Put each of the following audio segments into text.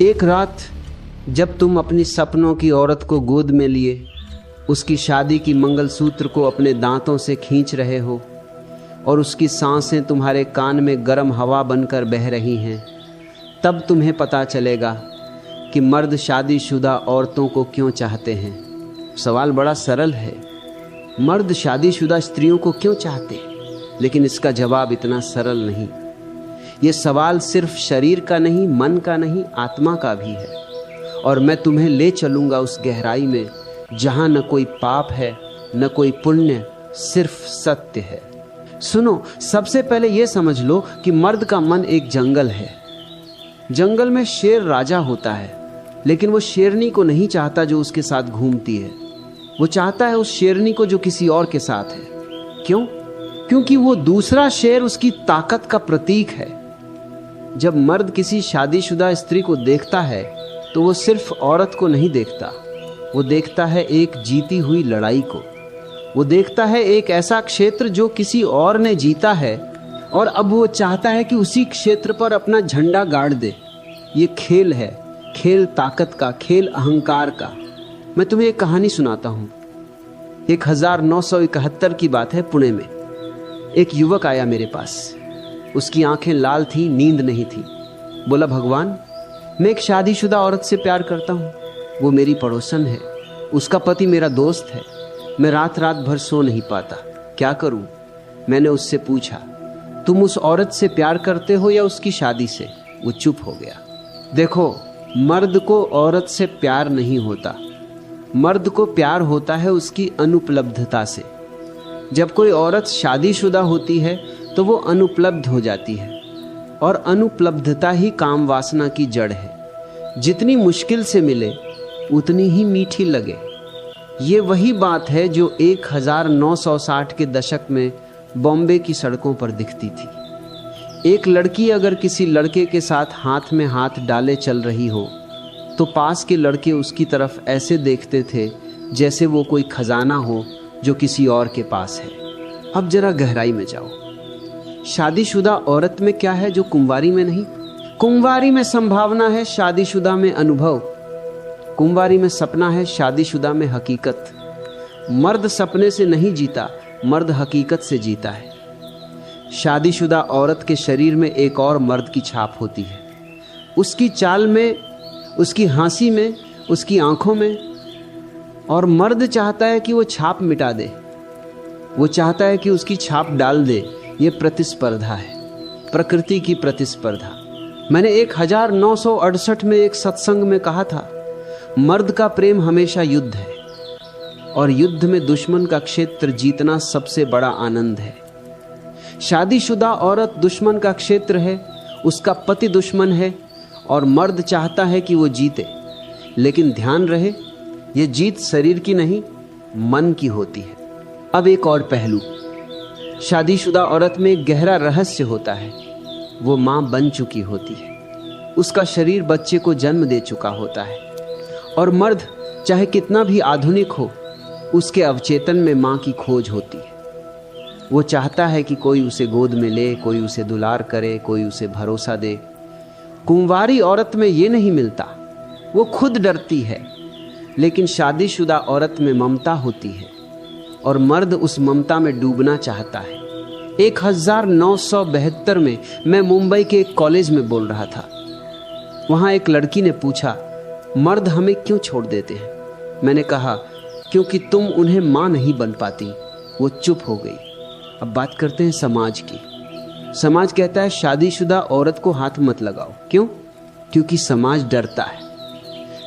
एक रात जब तुम अपनी सपनों की औरत को गोद में लिए उसकी शादी की मंगलसूत्र को अपने दांतों से खींच रहे हो और उसकी सांसें तुम्हारे कान में गर्म हवा बनकर बह रही हैं, तब तुम्हें पता चलेगा कि मर्द शादीशुदा औरतों को क्यों चाहते हैं। सवाल बड़ा सरल है, मर्द शादीशुदा स्त्रियों को क्यों चाहते हैं? लेकिन इसका जवाब इतना सरल नहीं। ये सवाल सिर्फ शरीर का नहीं, मन का नहीं, आत्मा का भी है। और मैं तुम्हें ले चलूंगा उस गहराई में जहां न कोई पाप है न कोई पुण्य, सिर्फ सत्य है। सुनो, सबसे पहले यह समझ लो कि मर्द का मन एक जंगल है। जंगल में शेर राजा होता है, लेकिन वो शेरनी को नहीं चाहता जो उसके साथ घूमती है। वो चाहता है उस शेरनी को जो किसी और के साथ है। क्यों? क्योंकि वो दूसरा शेर उसकी ताकत का प्रतीक है। जब मर्द किसी शादीशुदा स्त्री को देखता है तो वो सिर्फ औरत को नहीं देखता, वो देखता है एक जीती हुई लड़ाई को। वो देखता है एक ऐसा क्षेत्र जो किसी और ने जीता है और अब वो चाहता है कि उसी क्षेत्र पर अपना झंडा गाड़ दे। ये खेल है, खेल ताकत का, खेल अहंकार का। मैं तुम्हें एक कहानी सुनाता हूं। 1971 की बात है। पुणे में एक युवक आया मेरे पास। उसकी आंखें लाल थी, नींद नहीं थी। बोला, भगवान, मैं एक शादीशुदा औरत से प्यार करता हूं। वो मेरी पड़ोसन है, उसका पति मेरा दोस्त है। मैं रात रात भर सो नहीं पाता, क्या करूं? मैंने उससे पूछा, तुम उस औरत से प्यार करते हो या उसकी शादी से? वो चुप हो गया। देखो, मर्द को औरत से प्यार नहीं होता। मर्द को प्यार होता है उसकी अनुपलब्धता से। जब कोई औरत शादीशुदा होती है तो वो अनुपलब्ध हो जाती है, और अनुपलब्धता ही काम वासना की जड़ है। जितनी मुश्किल से मिले उतनी ही मीठी लगे। ये वही बात है जो 1960 के दशक में बॉम्बे की सड़कों पर दिखती थी। एक लड़की अगर किसी लड़के के साथ हाथ में हाथ डाले चल रही हो तो पास के लड़के उसकी तरफ ऐसे देखते थे जैसे वो कोई खजाना हो जो किसी और के पास है। अब जरा गहराई में जाओ। शादीशुदा औरत में क्या है जो कुंवारी में नहीं? कुंवारी में संभावना है, शादीशुदा में अनुभव। कुंवारी में सपना है, शादीशुदा में हकीकत। मर्द सपने से नहीं जीता, मर्द हकीकत से जीता है। शादीशुदा औरत के शरीर में एक और मर्द की छाप होती है, उसकी चाल में, उसकी हंसी में, उसकी आंखों में। और मर्द चाहता है कि वो छाप मिटा दे, वो चाहता है कि उसकी छाप डाल दे। ये प्रतिस्पर्धा है, प्रकृति की प्रतिस्पर्धा। मैंने 1968 में एक सत्संग में कहा था, मर्द का प्रेम हमेशा युद्ध है और युद्ध में दुश्मन का क्षेत्र जीतना सबसे बड़ा आनंद है। शादीशुदा औरत दुश्मन का क्षेत्र है, उसका पति दुश्मन है और मर्द चाहता है कि वो जीते। लेकिन ध्यान रहे, ये जीत शरीर की नहीं, मन की होती है। अब एक और पहलू, शादीशुदा औरत में एक गहरा रहस्य होता है। वो मां बन चुकी होती है, उसका शरीर बच्चे को जन्म दे चुका होता है। और मर्द चाहे कितना भी आधुनिक हो, उसके अवचेतन में मां की खोज होती है। वो चाहता है कि कोई उसे गोद में ले, कोई उसे दुलार करे, कोई उसे भरोसा दे। कुंवारी औरत में ये नहीं मिलता, वो खुद डरती है। लेकिन शादीशुदा औरत में ममता होती है और मर्द उस ममता में डूबना चाहता है। 1972 में मैं मुंबई के एक कॉलेज में बोल रहा था। वहां एक लड़की ने पूछा, मर्द हमें क्यों छोड़ देते हैं? मैंने कहा, क्योंकि तुम उन्हें मां नहीं बन पाती। वो चुप हो गई। अब बात करते हैं समाज की। समाज कहता है शादीशुदा औरत को हाथ मत लगाओ। क्यों? क्योंकि समाज डरता है।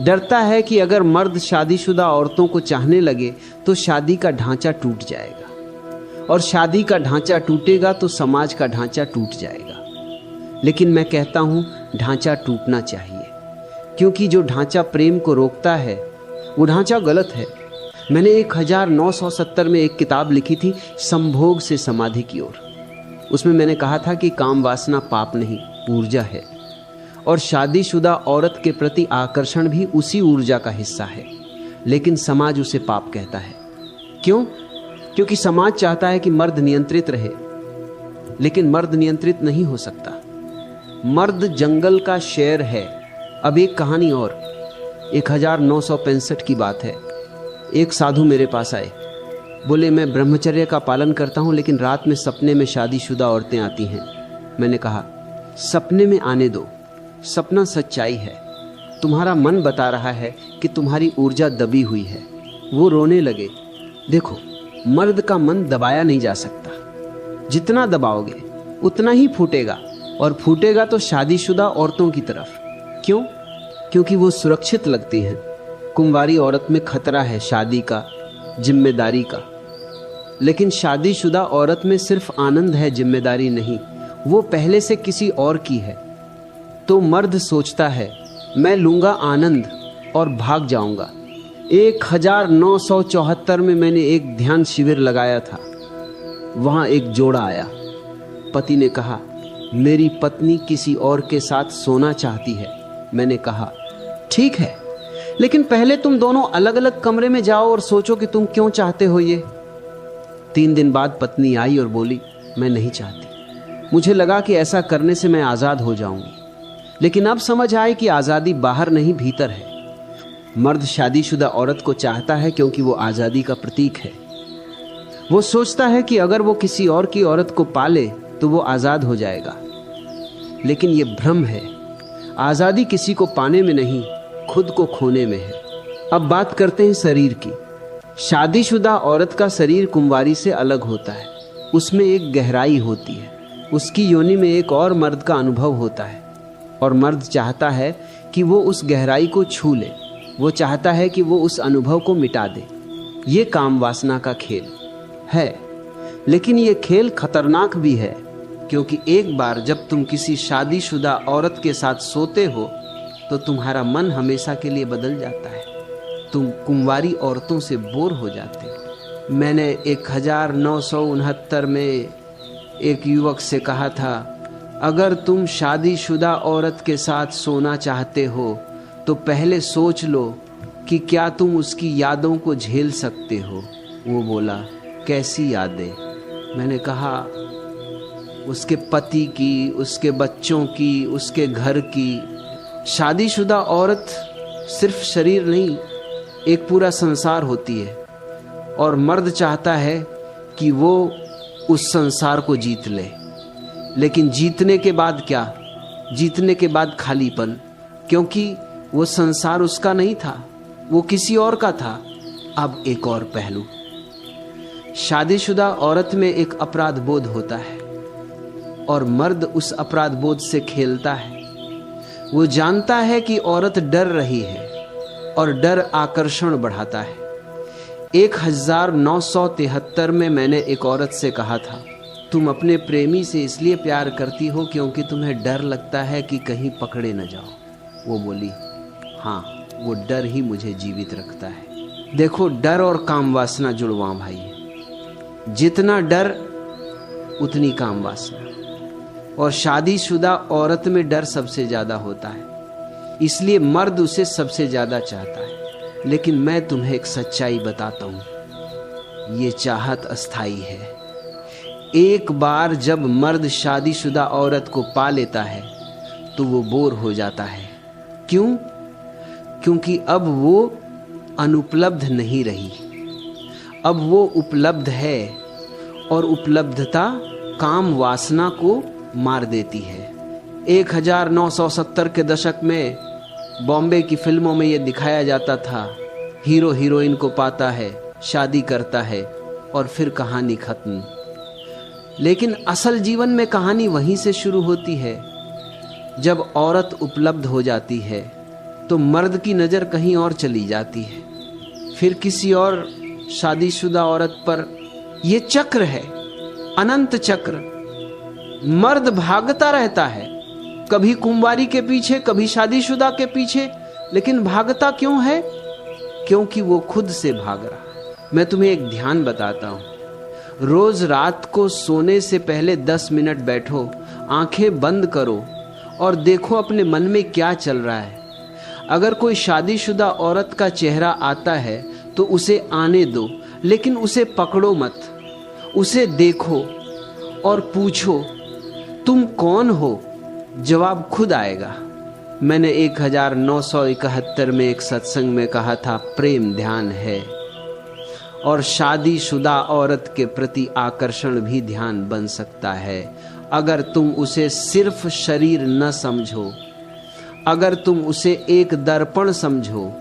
डरता है कि अगर मर्द शादीशुदा औरतों को चाहने लगे तो शादी का ढांचा टूट जाएगा, और शादी का ढांचा टूटेगा तो समाज का ढांचा टूट जाएगा। लेकिन मैं कहता हूं, ढांचा टूटना चाहिए, क्योंकि जो ढांचा प्रेम को रोकता है वो ढांचा गलत है। मैंने 1970 में एक किताब लिखी थी, संभोग से समाधि की ओर। उसमें मैंने कहा था कि काम वासना पाप नहीं, ऊर्जा है, और शादीशुदा औरत के प्रति आकर्षण भी उसी ऊर्जा का हिस्सा है। लेकिन समाज उसे पाप कहता है। क्यों? क्योंकि समाज चाहता है कि मर्द नियंत्रित रहे, लेकिन मर्द नियंत्रित नहीं हो सकता। मर्द जंगल का शेर है, अब एक कहानी और। 1965 की बात है। एक साधु मेरे पास आए। बोले, मैं ब्रह्मचर्य का पालन करता हूं, लेकिन रात में सपने में शादीशुदा औरतें आती हैं। मैंने कहा, सपने में आने दो, सपना सच्चाई है। तुम्हारा मन बता रहा है कि तुम्हारी ऊर्जा दबी हुई है। वो रोने लगे। देखो, मर्द का मन दबाया नहीं जा सकता। जितना दबाओगे उतना ही फूटेगा, और फूटेगा तो शादीशुदा औरतों की तरफ। क्यों? क्योंकि वो सुरक्षित लगती हैं। कुंवारी औरत में खतरा है शादी का, जिम्मेदारी का। लेकिन शादीशुदा औरत में सिर्फ आनंद है, जिम्मेदारी नहीं। वो पहले से किसी और की है। तो मर्द सोचता है, मैं लूंगा आनंद और भाग जाऊंगा। 1974 में मैंने एक ध्यान शिविर लगाया था। वहां एक जोड़ा आया। पति ने कहा, मेरी पत्नी किसी और के साथ सोना चाहती है। मैंने कहा, ठीक है, लेकिन पहले तुम दोनों अलग अलग कमरे में जाओ और सोचो कि तुम क्यों चाहते हो ये। 3 दिन बाद पत्नी आई और बोली, मैं नहीं चाहती। मुझे लगा कि ऐसा करने से मैं आजाद हो जाऊंगी, लेकिन अब समझ आए कि आजादी बाहर नहीं, भीतर है। मर्द शादीशुदा औरत को चाहता है क्योंकि वो आजादी का प्रतीक है। वो सोचता है कि अगर वो किसी और की औरत को पाले तो वो आजाद हो जाएगा। लेकिन ये भ्रम है। आजादी किसी को पाने में नहीं, खुद को खोने में है। अब बात करते हैं शरीर की। शादीशुदा औरत का शरीर कुंवारी से अलग होता है। उसमें एक गहराई होती है। उसकी योनि में एक और मर्द का अनुभव होता है, और मर्द चाहता है कि वो उस गहराई को छू ले। वो चाहता है कि वो उस अनुभव को मिटा दे। ये काम वासना का खेल है। लेकिन ये खेल खतरनाक भी है, क्योंकि एक बार जब तुम किसी शादीशुदा औरत के साथ सोते हो तो तुम्हारा मन हमेशा के लिए बदल जाता है। तुम कुंवारी औरतों से बोर हो जाते हो। मैंने 1969 में एक युवक से कहा था, अगर तुम शादीशुदा औरत के साथ सोना चाहते हो तो पहले सोच लो कि क्या तुम उसकी यादों को झेल सकते हो। वो बोला, कैसी यादें? मैंने कहा, उसके पति की, उसके बच्चों की, उसके घर की। शादीशुदा औरत सिर्फ शरीर नहीं, एक पूरा संसार होती है, और मर्द चाहता है कि वो उस संसार को जीत ले। लेकिन जीतने के बाद क्या? जीतने के बाद खालीपन, क्योंकि वो संसार उसका नहीं था, वो किसी और का था। अब एक और पहलू, शादीशुदा औरत में एक अपराध बोध होता है, और मर्द उस अपराध बोध से खेलता है। वो जानता है कि औरत डर रही है, और डर आकर्षण बढ़ाता है। 1973 में मैंने एक औरत से कहा था, तुम अपने प्रेमी से इसलिए प्यार करती हो क्योंकि तुम्हें डर लगता है कि कहीं पकड़े न जाओ। वो बोली, हाँ, वो डर ही मुझे जीवित रखता है। देखो, डर और काम वासना जुड़वा भाई है। जितना डर उतनी काम वासना, और शादीशुदा औरत में डर सबसे ज्यादा होता है, इसलिए मर्द उसे सबसे ज्यादा चाहता है। लेकिन मैं तुम्हें एक सच्चाई बताता हूं, ये चाहत अस्थाई है। एक बार जब मर्द शादीशुदा औरत को पा लेता है तो वो बोर हो जाता है। क्यों? क्योंकि अब वो अनुपलब्ध नहीं रही, अब वो उपलब्ध है, और उपलब्धता काम वासना को मार देती है। 1970 के दशक में बॉम्बे की फिल्मों में यह दिखाया जाता था, हीरो हीरोइन को पाता है, शादी करता है, और फिर कहानी खत्म। लेकिन असल जीवन में कहानी वहीं से शुरू होती है। जब औरत उपलब्ध हो जाती है तो मर्द की नजर कहीं और चली जाती है, फिर किसी और शादीशुदा औरत पर। यह चक्र है, अनंत चक्र। मर्द भागता रहता है, कभी कुंवारी के पीछे, कभी शादीशुदा के पीछे। लेकिन भागता क्यों है? क्योंकि वो खुद से भाग रहा है। मैं तुम्हें एक ध्यान बताता हूं। रोज रात को सोने से पहले 10 मिनट बैठो, आंखें बंद करो और देखो अपने मन में क्या चल रहा है। अगर कोई शादीशुदा औरत का चेहरा आता है तो उसे आने दो, लेकिन उसे पकड़ो मत। उसे देखो और पूछो, तुम कौन हो? जवाब खुद आएगा। मैंने 1971 में एक सत्संग में कहा था, प्रेम ध्यान है और शादीशुदा औरत के प्रति आकर्षण भी ध्यान बन सकता है अगर तुम उसे सिर्फ शरीर न समझो, अगर तुम उसे एक दर्पण समझो,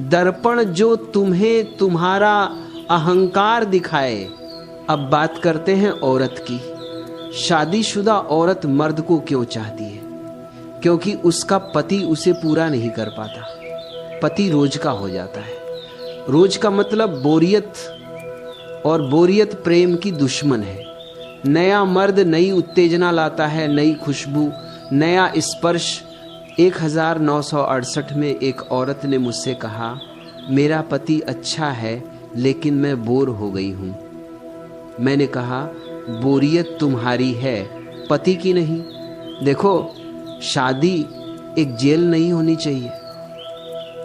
दर्पण जो तुम्हें तुम्हारा अहंकार दिखाए। अब बात करते हैं औरत की। शादीशुदा औरत मर्द को क्यों चाहती है? क्योंकि उसका पति उसे पूरा नहीं कर पाता। पति रोज का हो जाता है। रोज का मतलब बोरियत, और बोरियत प्रेम की दुश्मन है। नया मर्द नई उत्तेजना लाता है, नई खुशबू, नया स्पर्श। 1968 में एक औरत ने मुझसे कहा, मेरा पति अच्छा है लेकिन मैं बोर हो गई हूं। मैंने कहा, बोरियत तुम्हारी है, पति की नहीं। देखो, शादी एक जेल नहीं होनी चाहिए,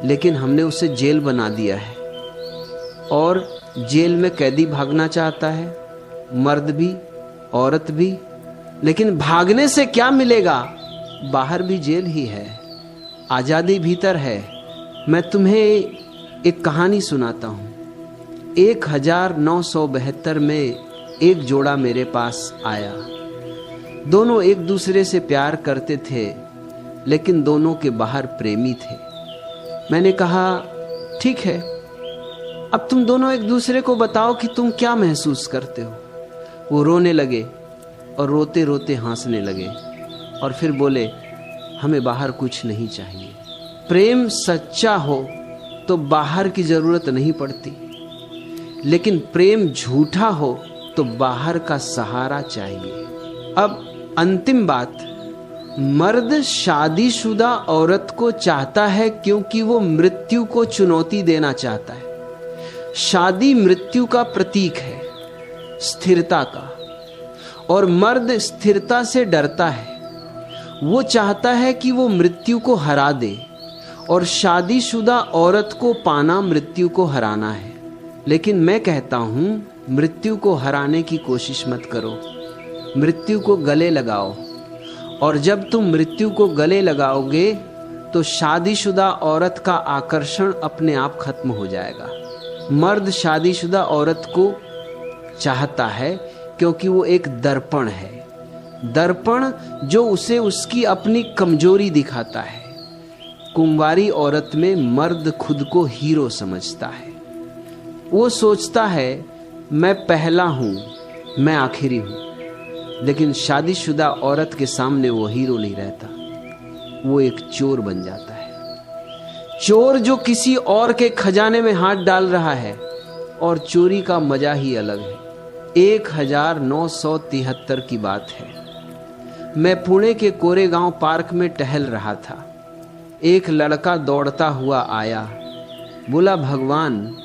लेकिन हमने उसे जेल बना दिया है। और जेल में कैदी भागना चाहता है, मर्द भी औरत भी। लेकिन भागने से क्या मिलेगा? बाहर भी जेल ही है, आजादी भीतर है। मैं तुम्हें एक कहानी सुनाता हूं। 1972 में एक जोड़ा मेरे पास आया। दोनों एक दूसरे से प्यार करते थे, लेकिन दोनों के बाहर प्रेमी थे। मैंने कहा, ठीक है, अब तुम दोनों एक दूसरे को बताओ कि तुम क्या महसूस करते हो। वो रोने लगे और रोते रोते हंसने लगे और फिर बोले, हमें बाहर कुछ नहीं चाहिए। प्रेम सच्चा हो तो बाहर की जरूरत नहीं पड़ती, लेकिन प्रेम झूठा हो तो बाहर का सहारा चाहिए। अब अंतिम बात, मर्द शादीशुदा औरत को चाहता है क्योंकि वो मृत्यु को चुनौती देना चाहता है। शादी मृत्यु का प्रतीक है, स्थिरता का, और मर्द स्थिरता से डरता है। वो चाहता है कि वो मृत्यु को हरा दे, और शादीशुदा औरत को पाना मृत्यु को हराना है। लेकिन मैं कहता हूं, मृत्यु को हराने की कोशिश मत करो, मृत्यु को गले लगाओ। और जब तुम मृत्यु को गले लगाओगे तो शादीशुदा औरत का आकर्षण अपने आप खत्म हो जाएगा। मर्द शादीशुदा औरत को चाहता है क्योंकि वो एक दर्पण है, दर्पण जो उसे उसकी अपनी कमजोरी दिखाता है। कुंवारी औरत में मर्द खुद को हीरो समझता है। वो सोचता है, मैं पहला हूं, मैं आखिरी हूं। लेकिन शादीशुदा औरत के सामने वो हीरो नहीं रहता, वो एक चोर बन जाता है। चोर जो किसी और के खजाने में हाथ डाल रहा है, और चोरी का मजा ही अलग है। 1973 की बात है। मैं पुणे के कोरेगांव पार्क में टहल रहा था। एक लड़का दौड़ता हुआ आया, बोला, भगवान